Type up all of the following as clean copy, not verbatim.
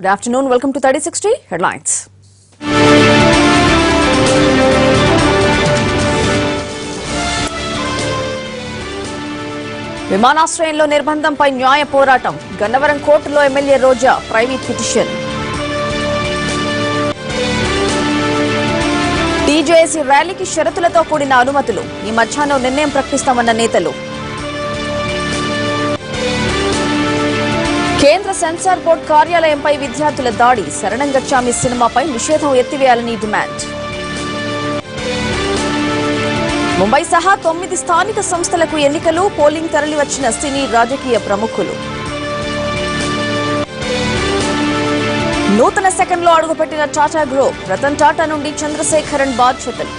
Good afternoon. Welcome to 3060 Headlines. విమానాశ్రయంలో నిర్బంధంపై న్యాయ పోరాటం. గన్నవరం కోర్టులో ఎమ్మెల్యే రోజా ప్రైవేట్ పిటిషన్. టీజేఏసీ ర్యాలీకి షరతులతో కూడిన అనుమతులు. ఈ మధ్యాహ్నం నిర్ణయం ప్రకటిస్తామన్న నేతలు. కేంద్ర సెన్సార్ బోర్డు కార్యాలయంపై విద్యార్థుల దాడి. శరణం గచ్చామి సినిమాపై నిషేధం ఎత్తివేయాలని డిమాండ్. ముంబై సహా 9 స్థానిక సంస్థలకు ఎన్నికలు. పోలింగ్ తరలివచ్చిన సినీ రాజకీయ ప్రముఖులు. నూతన సెకండ్లో అడుగుపెట్టిన టాటా గ్రూప్. రతన్ టాటా నుండి చంద్రశేఖరన్ బాధ్యతలు.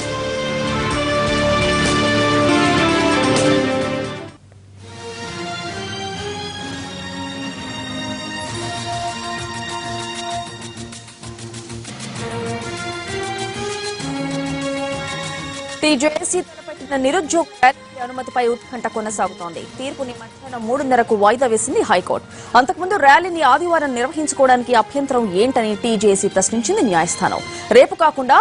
టీజేఏసీ తలపెట్టిన నిరుద్యోగ ర్యాలీకి అనుమతిపై ఉత్కంఠ కొనసాగుతోంది. తీర్పుని మధ్యాహ్నం 3:30కు వాయిదా వేసింది హైకోర్టు. అంతకుముందు ర్యాలీని ఆదివారం నిర్వహించుకోవడానికి అభ్యంతరం ఏంటని టీజేఏసీ ప్రశ్నించింది న్యాయస్థానం. రేపు కాకుండా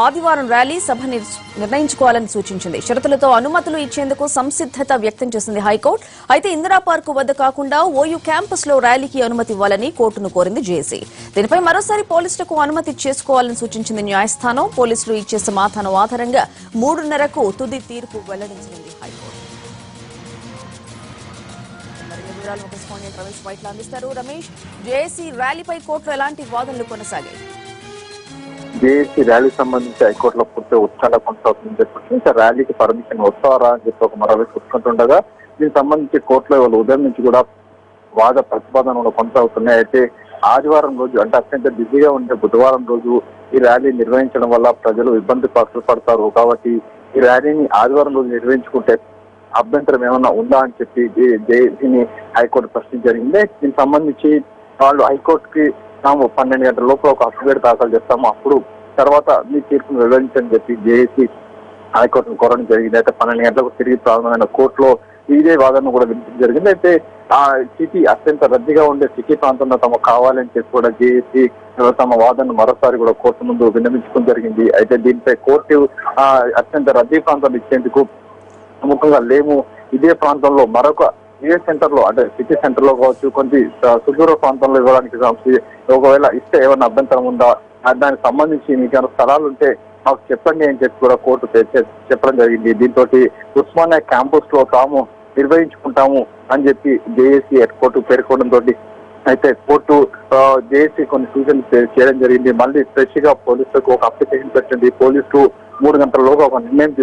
ఆదివారం ర్యాలీ సభ నిర్ణయించుకోవాలని సూచించింది. షరతులతో అనుమతులు ఇచ్చేందుకు సంసిద్ధత వ్యక్తం చేసింది హైకోర్టు. అయితే ఇందిరా పార్కు వద్ద కాకుండా ఓయూ క్యాంపస్ లో ర్యాలీకి అనుమతి ఇవ్వాలని కోర్టును కోరింది జేఏసీ. దీనిపై మరోసారి పోలీసులకు అనుమతి చేసుకోవాలని సూచించింది న్యాయస్థానం. పోలీసులు ఇచ్చే సమాధానం ఆధారంగా 3:30కు తుది తీర్పు వెల్లడించింది హైకోర్టు. రమేష్ వైట్ల అందిస్తారు. రమేష్, జేఏసీ ర్యాలీపై కోర్టులో ఎలాంటి వాదనలు కొనసాగాయి? జేఏసీ ర్యాలీకి సంబంధించి హైకోర్టులో పూర్తి ఉత్కంఠ కొనసాగుతుందని చెప్పి ఇంకా ర్యాలీకి పర్మిషన్ వస్తారా అని చెప్పి ఒక మరోవైపు చూసుకుంటుండగా దీనికి సంబంధించి కోర్టులో ఇవాళ ఉదయం నుంచి కూడా వాద ప్రతిపాదనలు కొనసాగుతున్నాయి. అయితే ఆదివారం రోజు అంటే అత్యంత బిజీగా ఉండే బుధవారం రోజు ఈ ర్యాలీ నిర్వహించడం వల్ల ప్రజలు ఇబ్బంది పడతారు కాబట్టి ఈ ర్యాలీని ఆదివారం రోజు నిర్వహించుకుంటే అభ్యంతరం ఏమన్నా ఉందా అని చెప్పి జేఏసీని హైకోర్టు ప్రశ్నించడం జరిగింది. దీనికి సంబంధించి వాళ్ళు హైకోర్టుకి 12 గంటల లోపల ఒక అఫిడవిట్ దాఖలు చేస్తాము, అప్పుడు తర్వాత మీ తీర్పును వెల్లడించని చెప్పి జేఏసీ హైకోర్టును కోరడం జరిగింది. అయితే 12 గంటలకు తిరిగి ప్రారంభమైన కోర్టులో ఇదే వాదనను కూడా వినిపించడం జరిగింది. అయితే ఆ సిటీ అత్యంత రద్దీగా ఉండే సిటీ ప్రాంతంలో తమకు కావాలని చెప్పి కూడా జేఏసీ తమ వాదనను మరోసారి కూడా కోర్టు ముందు విన్నవించుకోవడం జరిగింది. అయితే దీనిపై కోర్టు అత్యంత రద్దీ ప్రాంతాలు ఇచ్చేందుకు ప్రముఖంగా లేము, ఇదే ప్రాంతంలో మరొక ఇదే సెంటర్ లో అంటే సిటీ సెంటర్ లో కావచ్చు కొంచెం సుదూర ప్రాంతంలో ఇవ్వడానికి ఒకవేళ ఇస్తే ఏమైనా అభ్యంతరం ఉందా, దానికి సంబంధించి మీకు ఏమైనా స్థలాలు ఉంటే మాకు చెప్పండి అని చెప్పి కూడా కోర్టు చెప్పడం జరిగింది. దీంతో ఉస్మానియా క్యాంపస్ లో తాము నిర్వహించుకుంటాము అని చెప్పి జేఏసీ కోర్టు పేర్కొనడంతో అయితే కోర్టు జేఏసీ కొన్ని సూచనలు చేయడం జరిగింది. మళ్ళీ ఫ్రెష్ గా పోలీసులకు ఒక అప్లికేషన్ పెట్టింది. పోలీసులు 3 గంటలలోగా ఒక నిర్ణయం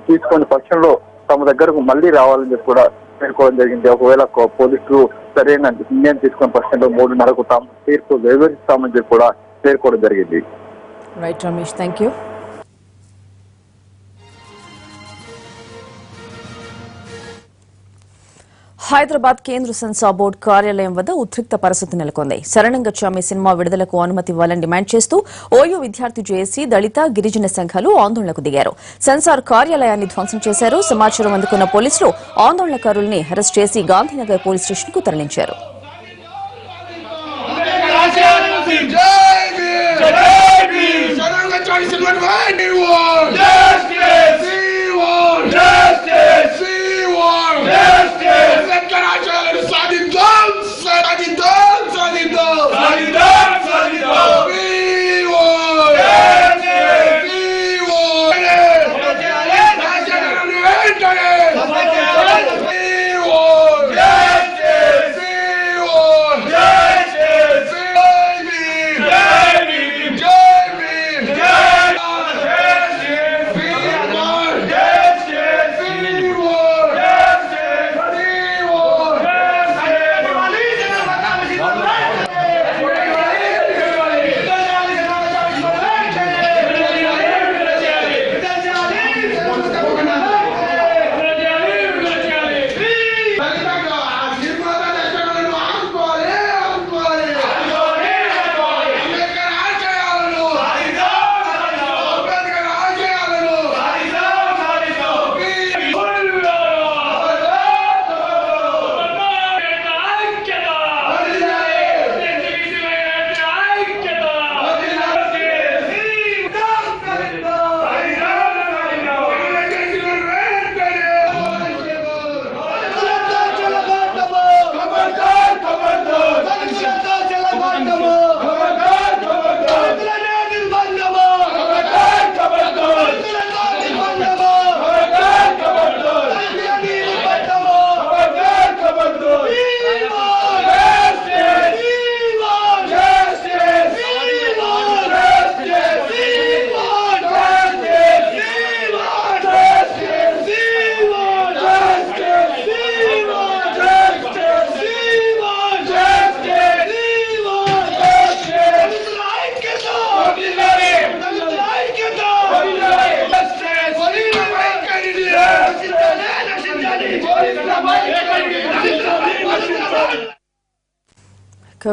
తీసుకొని పక్షంలో తమ దగ్గరకు మళ్ళీ రావాలని చెప్పి కూడా పేర్కోవడం జరిగింది. ఒకవేళ పోలీసులు సరైన నిర్ణయం తీసుకున్న పక్షంలో 3:30కు తాము తీర్పు వివరిస్తామని చెప్పి కూడా పేర్కోవడం జరిగింది. Right Ramesh, thank you. Hyderabad కేంద్ర సెన్సార్ బోర్డు కార్యాలయం వద్ద ఉద్రిక్త పరిస్థితి నెలకొంది. శరణం గచ్చామి సినిమా విడుదలకు అనుమతి ఇవ్వాలని డిమాండ్ చేస్తూ ఓయూ విద్యార్థి జేఏసీ, దళిత, గిరిజన సంఘాలు ఆందోళనకు దిగారు. సెన్సార్ కార్యాలయాన్ని ధ్వంసం చేశారు. సమాచారం అందుకున్న పోలీసులు ఆందోళనకారుల్ని అరెస్ట్ చేసి గాంధీనగర్ పోలీస్ స్టేషన్ కు తరలించారు.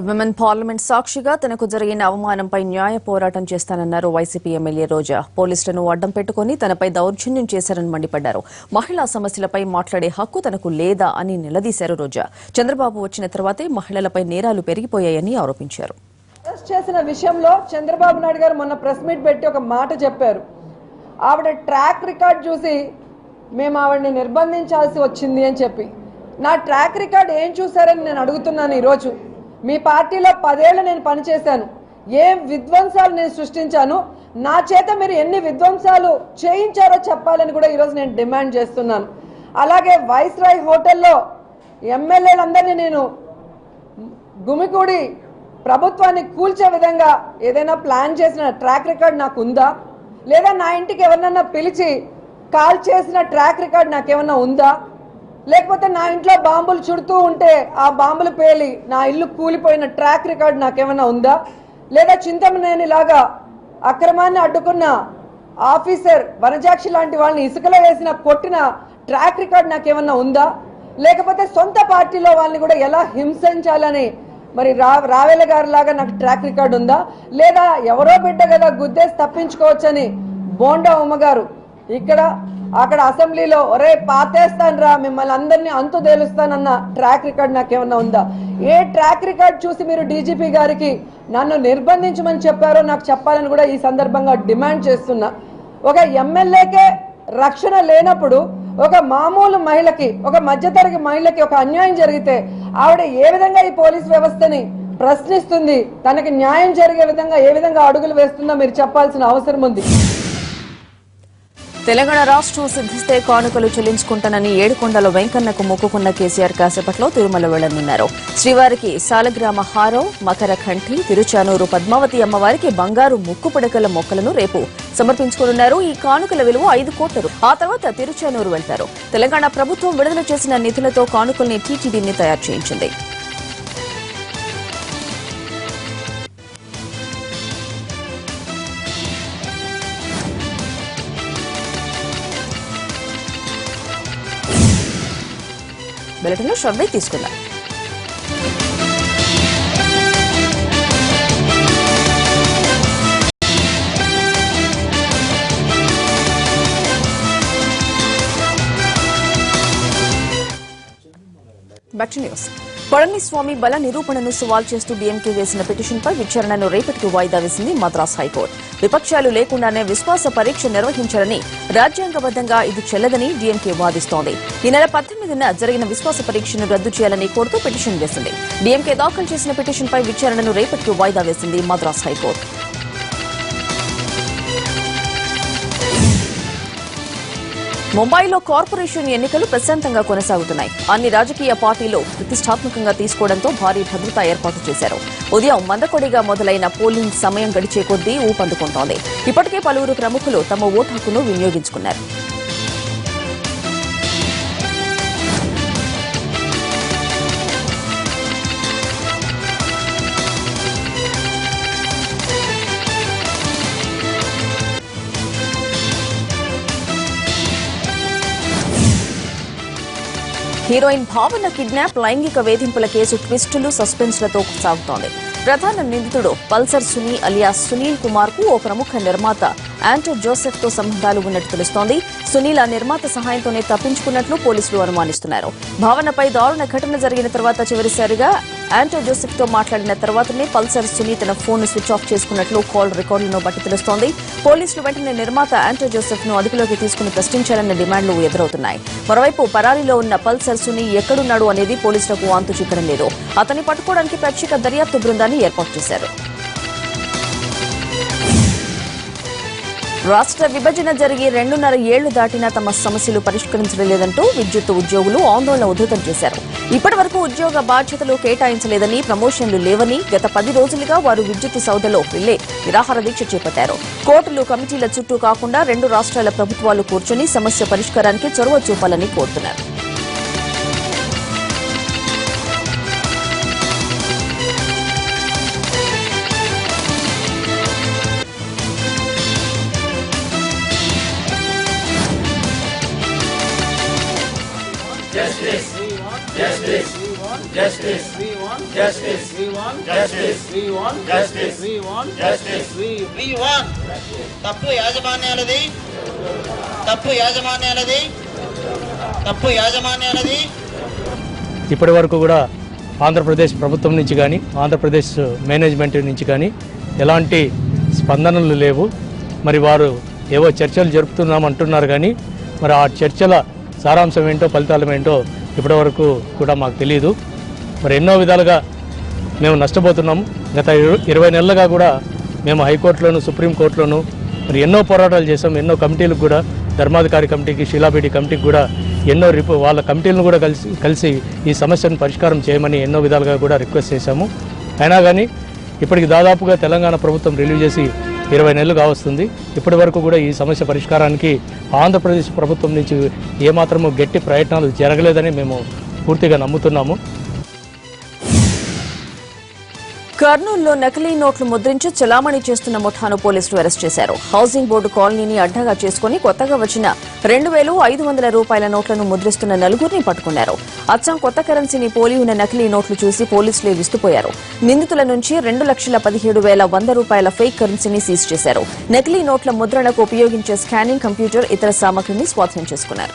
విమెన్ పార్లమెంట్ సాక్షిగా తనకు జరిగిన అవమానంపై న్యాయ పోరాటం చేస్తానన్నారు వైసీపీ ఎమ్మెల్యే రోజా. పోలీసులను అడ్డం పెట్టుకుని తనపై దౌర్జన్యం చేశారని మండిపడ్డారు. మహిళా సమస్యలపై మాట్లాడే హక్కు తనకు లేదా అని నిలదీశారు రోజా. చంద్రబాబు వచ్చిన తర్వాతే మహిళలపై నేరాలు పెరిగిపోయాయని ఆరోపించారు. అరెస్ట్ చేసిన విషయంలో చంద్రబాబు నాయుడు గారు మొన్న ప్రెస్ మీట్ పెట్టి ఒక మాట చెప్పారు. ఆవిడ ట్రాక్ రికార్డ్ చూసి మేము ఆవిడని నిర్బంధించాల్సి వచ్చింది అని చెప్పి. నా ట్రాక్ రికార్డ్ ఏం చూశారని నేను అడుగుతున్నాను. ఈరోజు మీ పార్టీలో 10 ఏళ్ళు నేను పనిచేశాను. ఏం విధ్వంసాలు నేను సృష్టించాను, నా చేత మీరు ఎన్ని విధ్వంసాలు చేయించారో చెప్పాలని కూడా ఈరోజు నేను డిమాండ్ చేస్తున్నాను. అలాగే వైస్రాయ్ హోటల్లో ఎమ్మెల్యేలందరినీ నేను గుమికూడి ప్రభుత్వాన్ని కూల్చే విధంగా ఏదైనా ప్లాన్ చేసిన ట్రాక్ రికార్డ్ నాకు ఉందా, లేదా నా ఇంటికి ఎవరినన్నా పిలిచి కాల్ చేసిన ట్రాక్ రికార్డ్ నాకేమన్నా ఉందా, లేకపోతే నా ఇంట్లో బాంబులు చుడుతూ ఉంటే ఆ బాంబులు పేలి నా ఇల్లు కూలిపోయిన ట్రాక్ రికార్డ్ నాకేమన్నా ఉందా, లేదా చింతమనేని లాగా అక్రమాన్ని అడ్డుకున్న ఆఫీసర్ వనజాక్షి లాంటి వాళ్ళని ఇసుకలో వేసిన కొట్టిన ట్రాక్ రికార్డ్ నాకేమన్నా ఉందా, లేకపోతే సొంత పార్టీలో వాళ్ళని కూడా ఎలా హింసించాలని మరి రావేల గారి లాగా నాకు ట్రాక్ రికార్డ్ ఉందా, లేదా ఎవరో బిడ్డ కదా గుద్దేసి తప్పించుకోవచ్చని బోండా ఉమ్మగారు ఇక్కడ అక్కడ అసెంబ్లీలో ఒరే పాతేస్తాను రా మిమ్మల్ని అందరినీ అంతు తేలుస్తానన్న ట్రాక్ రికార్డ్ నాకేమన్నా ఉందా? ఏ ట్రాక్ రికార్డ్ చూసి మీరు డీజీపీ గారికి నన్ను నిర్బంధించమని చెప్పారో నాకు చెప్పాలని కూడా ఈ సందర్భంగా డిమాండ్ చేస్తున్నా. ఒక ఎమ్మెల్యేకే రక్షణ లేనప్పుడు ఒక మామూలు మహిళకి, ఒక మధ్యతరగతి మహిళకి ఒక అన్యాయం జరిగితే ఆవిడ ఏ విధంగా ఈ పోలీస్ వ్యవస్థని ప్రశ్నిస్తుంది, తనకి న్యాయం జరిగే విధంగా ఏ విధంగా అడుగులు వేస్తుందో మీరు చెప్పాల్సిన అవసరం ఉంది. తెలంగాణ రాష్ట్రం సిద్ధిస్తే కానుకలు చెల్లించుకుంటానని ఏడుకొండల వెంకన్నకు మొక్కుకున్న కేసీఆర్ కాసేపట్లో తిరుమల వెళ్లనున్నారు. శ్రీవారికి సాలగ్రామ హారం, మకర కంఠి, తిరుచానూరు పద్మావతి అమ్మవారికి బంగారు ముక్కు పిడకల మొక్కలను రేపు సమర్పించుకోనున్నారు. ఈ కానుకల విలువ 5 కోట్ల. ఆ తర్వాత తిరుచానూరు వెళ్తారు. తెలంగాణ ప్రభుత్వం విడుదల చేసిన నిధులతో కానుకల్ని టీటీడీని తయారు చేయించింది. బులెటిన్లో షర్వై తీసుకుందాం. Back to news. పళనిస్వామి బల నిరూపణను సవాల్ చేస్తూ డీఎంకే వేసిన పిటిషన్పై విచారణను రేపటికి వాయిదా వేసింది మద్రాస్ హైకోర్టు. విపక్షాలు లేకుండానే విశ్వాస పరీక్ష నిర్వహించారని, రాజ్యాంగబద్దంగా ఇది చెల్లదని డీఎంకే వాదిస్తోంది. ఈ నెల 18న జరిగిన విశ్వాస పరీక్షను రద్దు చేయాలని కోరుతూ పిటిషన్ వేసింది. డీఎంకే దాఖలు చేసిన పిటిషన్పై విచారణను రేపటికి వాయిదా వేసింది మద్రాస్ హైకోర్టు. ముంబైలో కార్పొరేషన్ ఎన్నికలు ప్రశాంతంగా కొనసాగుతున్నాయి. అన్ని రాజకీయ పార్టీలు ప్రతిష్టాత్మకంగా తీసుకోవడంతో భారీ భద్రతా ఏర్పాటు చేశారు. ఉదయం మందకొడిగా మొదలైన పోలింగ్ సమయం గడిచే కొద్దీ ఊపందుకుంటోంది. ఇప్పటికే పలువురు ప్రముఖులు తమ ఓటు హక్కును వినియోగించుకున్నారు. హీరోయిన్ భావన కిడ్నాప్, లైంగిక వేధింపుల కేసు ట్విస్టులు, సస్పెన్స్లతో సాగుతోంది. ప్రధాన నిందితుడు పల్సర్ సునీ అలియాస్ సునీల్ కుమార్ కు ఓ ప్రముఖ నిర్మాత ఆంటో జోసెఫ్ తో సంబంధాలు ఉన్నట్టు తెలుస్తోంది. సునీల్ ఆ నిర్మాత సహాయంతోనే తప్పించుకున్నట్లు పోలీసులు అనుమానిస్తున్నారు. భావనపై దారుణ ఘటన జరిగిన తర్వాత చివరిసారిగా ఆంటో జోసెఫ్ తో మాట్లాడిన తర్వాతనే పల్సర్ సునీ తన ఫోన్ స్విచ్ ఆఫ్ చేసుకున్నట్లు కాల్ రికార్డులను బట్టి తెలుస్తోంది. పోలీసులు వెంటనే నిర్మాత ఆంటో జోసెఫ్ ను అదుపులోకి తీసుకుని ప్రశ్నించాలన్న డిమాండ్లు ఎదురవుతున్నాయి. మరోవైపు పరారీలో ఉన్న పల్సర్ సునీ ఎక్కడున్నాడు అనేది పోలీసులకు అంతు చిక్కడం లేదు. అతన్ని పట్టుకోవడానికి ప్రత్యేక దర్యాప్తు బృందాన్ని ఏర్పాటు చేశారు. రాష్ట్ర విభజన జరిగి 2.5 ఏళ్లు దాటినా తమ సమస్యలు పరిష్కరించడం లేదంటూ విద్యుత్ ఉద్యోగులు ఆందోళన ఉధృతం చేశారు. ఇప్పటి వరకు ఉద్యోగ బాధ్యతలు కేటాయించలేదని, ప్రమోషన్లు లేవని గత 10 రోజులుగా వారు విద్యుత్ సౌదలో వెళ్లే నిరాహార దీక్ష చేపట్టారు. కోర్టులు, కమిటీల చుట్టూ కాకుండా 2 రాష్ట్రాల ప్రభుత్వాలు కూర్చొని సమస్య పరిష్కారానికి చొరవ చూపాలని కోరుతున్నారు. Justice! Justice! justice. We want justice. We want justice. We want justice. We want justice. We want. తప్పు యాజమాన్యాలది. ఇప్పటి వరకు కూడా ఆంధ్రప్రదేశ్ ప్రభుత్వం నుంచి కానీ ఆంధ్రప్రదేశ్ మేనేజ్మెంట్ నుంచి కానీ ఎలాంటి స్పందనలు లేవు. మరి వారు ఏవో చర్చలు జరుపుతున్నామంటున్నారు కానీ మరి ఆ చర్చల సారాంశం ఏంటో ఫలితాలు ఏంటో ఇప్పటి వరకు కూడా మాకు తెలియదు. మరి ఎన్నో విధాలుగా మేము నష్టపోతున్నాము. గత 20 నెలలుగా కూడా మేము హైకోర్టులోను సుప్రీంకోర్టులోను మరి ఎన్నో పోరాటాలు చేసాం. ఎన్నో కమిటీలకు కూడా ధర్మాధికారి కమిటీకి శీలాబేడి కమిటీకి కూడా ఎన్నో వాళ్ళ కమిటీలను కూడా కలిసి ఈ సమస్యను పరిష్కారం చేయమని ఎన్నో విధాలుగా కూడా రిక్వెస్ట్ చేశాము. అయినా కానీ ఇప్పటికి దాదాపుగా తెలంగాణ ప్రభుత్వం రిలీవ్ చేసి 20 నెలలు కావస్తుంది. ఇప్పటి వరకు కూడా ఈ సమస్య పరిష్కారానికి ఆంధ్రప్రదేశ్ ప్రభుత్వం నుంచి ఏమాత్రమూ గట్టి ప్రయత్నాలు జరగలేదని మేము పూర్తిగా నమ్ముతున్నాము. కర్నూలులో నకిలీ నోట్లు ముద్రించి చలామణి చేస్తున్న ముఠాను పోలీసులు అరెస్ట్ చేశారు. హౌసింగ్ బోర్డు కాలనీని అడ్డాగా చేసుకుని కొత్తగా వచ్చిన 2,500 రూపాయల నోట్లను ముద్రిస్తున్న నలుగురిని పట్టుకున్నారు. అచ్చం కొత్త కరెన్సీని పోలి ఉన్న నకిలీ నోట్లు చూసి పోలీసులే విస్తుపోయారు. నిందితుల నుంచి 2,17,100 రూపాయల ఫేక్ కరెన్సీని సీజ్ చేశారు. నకిలీ నోట్ల ముద్రణకు ఉపయోగించే స్కానింగ్ కంప్యూటర్ ఇతర సామగ్రిని స్వాధీనం చేసుకున్నారు.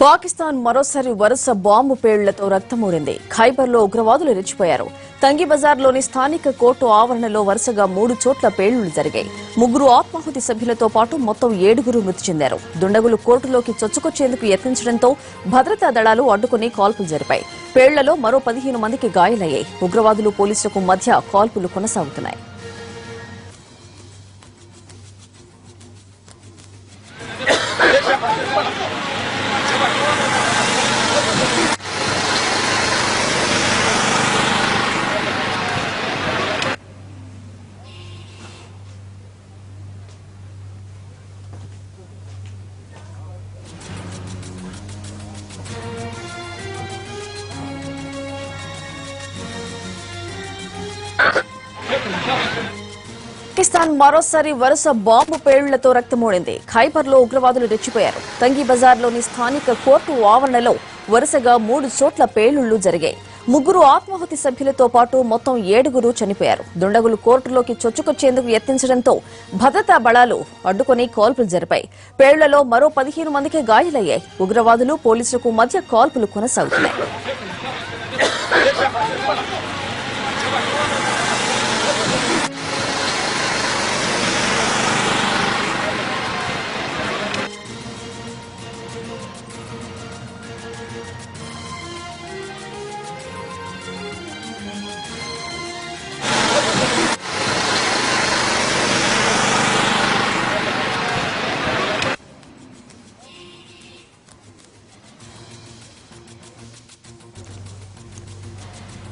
పాకిస్తాన్ మరోసారి వరుస బాంబు పేలుళ్లతో రక్తమూరింది. ఖైబర్లో ఉగ్రవాదులు రెచ్చిపోయారు. తంగి బజార్లోని స్థానిక కోర్టు ఆవరణలో వరుసగా 3 చోట్ల పేలుళ్లు జరిగాయి. 3 ఆత్మాహుతి సభ్యులతో పాటు మొత్తం 7 మృతి చెందారు. దుండగులు కోర్టులోకి చొచ్చుకొచ్చేందుకు యత్నించడంతో భద్రతా దళాలు అడ్డుకుని కాల్పులు జరిపాయి. పేలుళ్లలో మరో 15 మందికి గాయాలయ్యాయి. ఉగ్రవాదులు పోలీసులకు మధ్య కాల్పులు కొనసాగుతున్నాయి. పాకిస్తాన్ మరోసారి వరుస బాంబు పేలుళ్లతో రక్తమూడింది. ఖైబర్లో ఉగ్రవాదులు రెచ్చిపోయారు. తంగి బజార్లోని స్థానిక కోర్టు ఆవరణలో వరుసగా 3 చోట్ల పేలుళ్లు జరిగాయి. 3 ఆత్మాహుతి సభ్యులతో పాటు మొత్తం 7 చనిపోయారు. దుండగులు కోర్టులోకి చొచ్చుకొచ్చేందుకు యత్నించడంతో భద్రతా బళాలు అడ్డుకుని కాల్పులు జరిపాయి. పేలుళ్లలో మరో 15 మందికి గాయాలయ్యాయి. ఉగ్రవాదులు పోలీసులకు మధ్య కాల్పులు కొనసాగుతున్నాయి.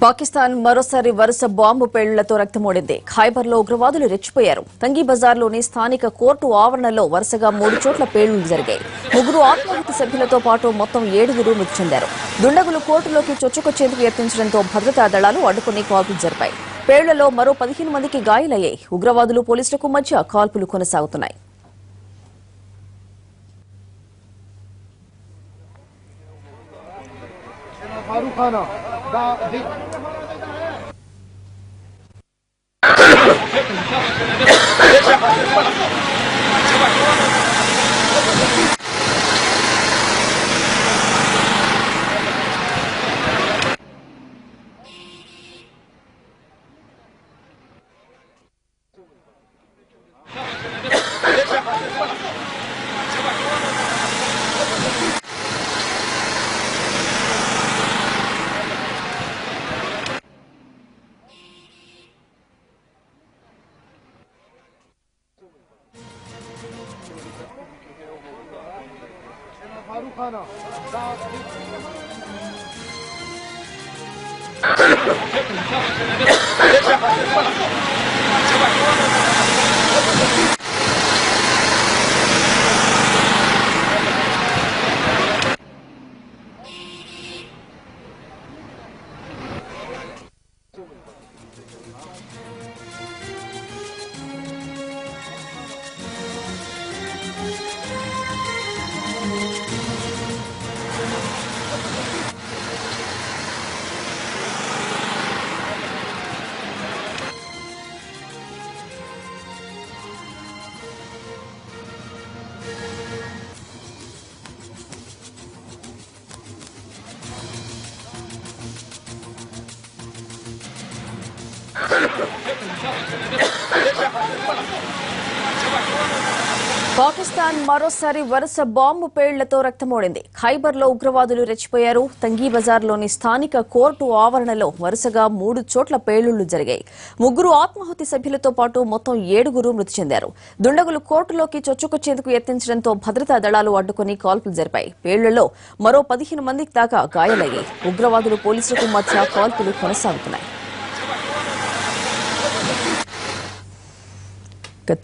పాకిస్తాన్ మరోసారి వరుస బాంబు పేలుళ్లతో రక్తమూడింది. ఖైబర్లో ఉగ్రవాదులు రెచ్చిపోయారు. తంగి బజార్లోని స్థానిక కోర్టు ఆవరణలో వరుసగా 3 చోట్ల పేలుళ్లు జరిగాయి. 3 ఆత్మాహుతి సభ్యులతో పాటు మొత్తం 7 మృతి చెందారు. దుండగులు కోర్టులోకి చొచ్చుకొచ్చేందుకు యత్నించడంతో భద్రతా దళాలు అడ్డుకుని కాల్పులు జరిపాయి. పేలుళ్లలో మరో 15 మందికి గాయాలయ్యాయి. ఉగ్రవాదులు పోలీసులకు మధ్య కాల్పులు కొనసాగుతున్నాయి. పాకిస్తాన్ మరోసారి వరుస బాంబు పేళ్లతో రక్తమోడింది. ఖైబర్లో ఉగ్రవాదులు రెచ్చిపోయారు. తంగీ బజార్లోని స్థానిక కోర్టు ఆవరణలో వరుసగా 3 చోట్ల పేలుళ్లు జరిగాయి. 3 ఆత్మాహుతి సభ్యులతో పాటు మొత్తం 7 మృతి చెందారు. దుండగులు కోర్టులోకి చొచ్చుకొచ్చేందుకు యత్నించడంతో భద్రతా దళాలు అడ్డుకుని కాల్పులు జరిపాయి. పేలుళ్లలో మరో 15 మందికి దాకా గాయాలయ్యాయి. ఉగ్రవాదులు పోలీసులకు మధ్య కాల్పులు కొనసాగుతున్నాయి.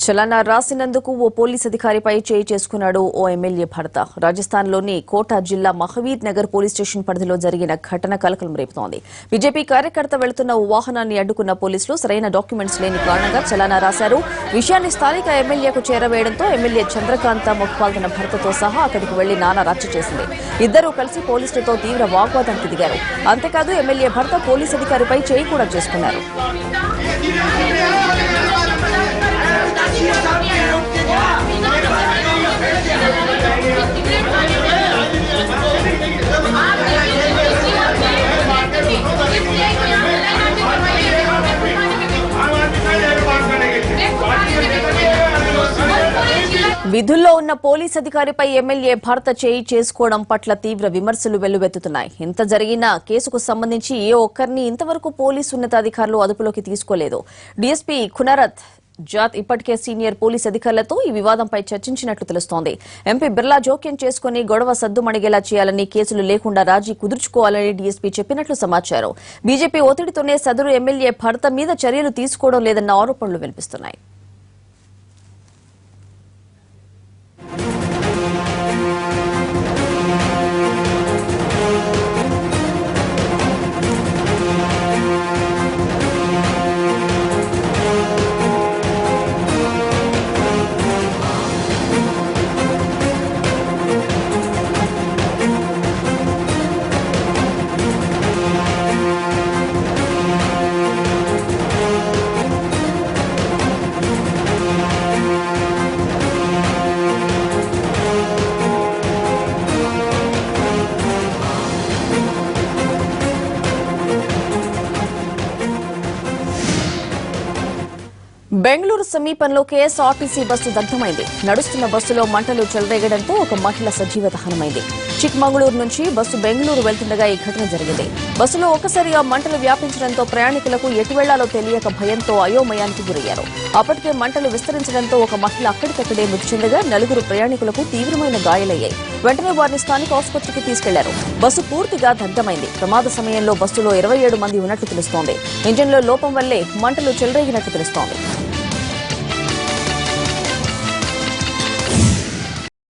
చలానా రాసినందుకు ఓ పోలీస్ అధికారిపై చేయి చేసుకున్నాడు ఓ ఎమ్మెల్యే భర్త. రాజస్థాన్లోని కోటా జిల్లా మహవీర్ నగర్ పోలీస్ స్టేషన్ పరిధిలో జరిగిన ఘటన కలకలం రేపుతోంది. బీజేపీ కార్యకర్త వెళుతున్న ఓ వాహనాన్ని అడ్డుకున్న పోలీసులు సరైన డాక్యుమెంట్స్ లేని కారణంగా చలానా రాశారు. విషయాన్ని స్థానిక ఎమ్మెల్యేకు చేరవేయడంతో ఎమ్మెల్యే చంద్రకాంత మొక్పాల్ తన భర్తతో సహా అక్కడికి వెళ్లి నానా రచ్చ చేసింది. ఇద్దరూ కలిసి పోలీసులతో తీవ్ర వాగ్వాదానికి దిగారు. అంతేకాదు ఎమ్మెల్యే భర్త పోలీస్ అధికారిపై చేయి కూడా చేసుకున్నారు. విధుల్లో ఉన్న పోలీస్ అధికారిపై ఎమ్మెల్యే భర్త చేయి చేసుకోవడం పట్ల తీవ్ర విమర్శలు వెల్లువెత్తుతున్నాయి. ఇంత జరిగిన కేసుకు సంబంధించి ఏ ఒక్కరిని ఇంతవరకు పోలీసు ఉన్నతాధికారులు అదుపులోకి తీసుకోలేదు. డీఎస్పీ ఖునరత్ జాత్ ఇప్పటికే సీనియర్ పోలీస్ అధికారులతో ఈ వివాదంపై చర్చించినట్లు తెలుస్తోంది. ఎంపీ బిర్లా జోక్యం చేసుకుని గొడవ సద్దుమణిగేలా చేయాలని, కేసులు లేకుండా రాజీ కుదుర్చుకోవాలని డీఎస్పీ చెప్పినట్లు సమాచారం. బీజేపీ ఒత్తిడితోనే సదరు ఎమ్మెల్యే భర్త మీద చర్యలు తీసుకోవడం లేదన్న ఆరోపణలు వినిపిస్తున్నాయి. బెంగళూరు సమీపంలో కేఎస్ఆర్టీసీ బస్సు దగ్ధమైంది. నడుస్తున్న బస్సులో మంటలు చెలరేగడంతో ఒక మహిళ సజీవ దహనమైంది. చిక్మంగళూరు నుంచి బస్సు బెంగళూరు వెళ్తుండగా ఈ ఘటన జరిగింది. బస్సులో ఒక్కసారిగా మంటలు వ్యాపించడంతో ప్రయాణికులకు ఎటు వెళ్లాలో తెలియక భయంతో అయోమయానికి గురయ్యారు. అప్పటికే మంటలు విస్తరించడంతో ఒక మహిళ అక్కడికక్కడే మృతి చెందగా 4 ప్రయాణికులకు తీవ్రమైన గాయాలయ్యాయి. వెంటనే వారిని స్థానిక ఆసుపత్రికి తీసుకెళ్లారు. బస్సు పూర్తిగా దగ్ధమైంది. ప్రమాద సమయంలో బస్సులో 27 మంది ఉన్నట్లు తెలుస్తోంది. ఇంజిన్లో లోపం వల్లే మంటలు చెలరేగినట్లు తెలుస్తోంది.